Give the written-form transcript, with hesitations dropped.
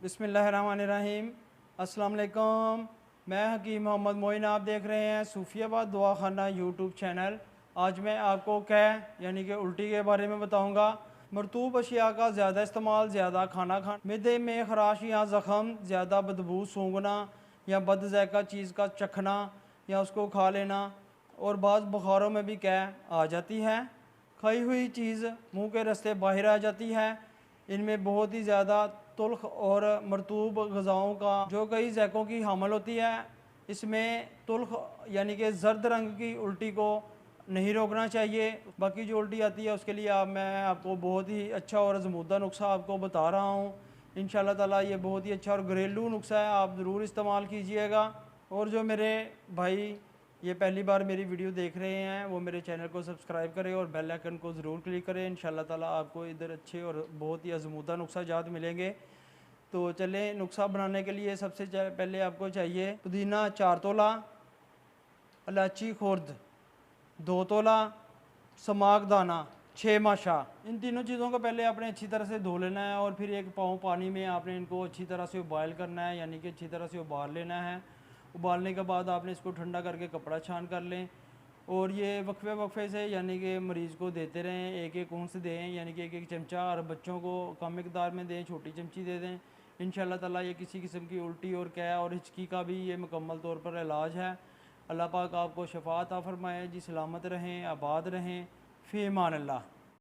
बिस्मिल्लाहिर्रहमानिर्रहीम। अस्सलाम वालेकुम। मैं हकीम मोहम्मद मोइन, आप देख रहे हैं सूफियाबाद दुआ खाना यूट्यूब चैनल। आज मैं आपको यानी कि उल्टी के बारे में बताऊंगा। मरतूब अशिया का ज़्यादा इस्तेमाल, ज़्यादा खाना मैदे में खराश या ज़ख़म, ज़्यादा बदबू सूंघना या बद ज़ायक़ा चीज़ का चखना या उसको खा लेना, और बाज़ बुखारों में भी आ जाती है। खाई हुई चीज़ मुंह के रास्ते बाहर आ जाती है। इनमें बहुत ही ज़्यादा तुल्ख और मरतूब गज़ाओं का जो कई ज़ैक़ों की हामिल होती है। इसमें तुल्ख यानी कि ज़र्द रंग की उल्टी को नहीं रोकना चाहिए। बाकी जो उल्टी आती है उसके लिए मैं आपको बहुत ही अच्छा और आज़मूदा नुस्खा आपको बता रहा हूँ। इंशाअल्लाह ताला ये बहुत ही अच्छा और घरेलू नुस्खा है, आप ज़रूर इस्तेमाल कीजिएगा। और जो मेरे भाई ये पहली बार मेरी वीडियो देख रहे हैं वो मेरे चैनल को सब्सक्राइब करें और बेल आइकन को ज़रूर क्लिक करें। इंशाअल्लाह ताला आपको इधर अच्छे और बहुत ही आज़मूदा नुस्खा जात मिलेंगे। तो चलें, नुस्खा बनाने के लिए सबसे पहले आपको चाहिए पुदीना 4 तोला, इलायची खुर्द 2 तोला, समाक दाना 6 माशा। इन तीनों चीज़ों को पहले आपने अच्छी तरह से धो लेना है और फिर एक पाँव पानी में आपने इनको अच्छी तरह से उबाल करना है, यानी कि अच्छी तरह से उबाल लेना है। उबालने के बाद आपने इसको ठंडा करके कपड़ा छान कर लें और ये वक्फे वक्फे से यानी कि मरीज़ को देते रहें। एक एक ऊँस दें, यानी कि एक एक चमचा, और बच्चों को कम मकदार में दें, छोटी चमची दे दें। इंशाअल्लाह ताला ये किसी किस्म की उल्टी और और हिचकी का भी ये मुकम्मल तौर पर इलाज है। अल्लाह पाक आपको शफा अता फरमाए जी। सलामत रहें, आबाद रहें। फ़ी अमान अल्लाह।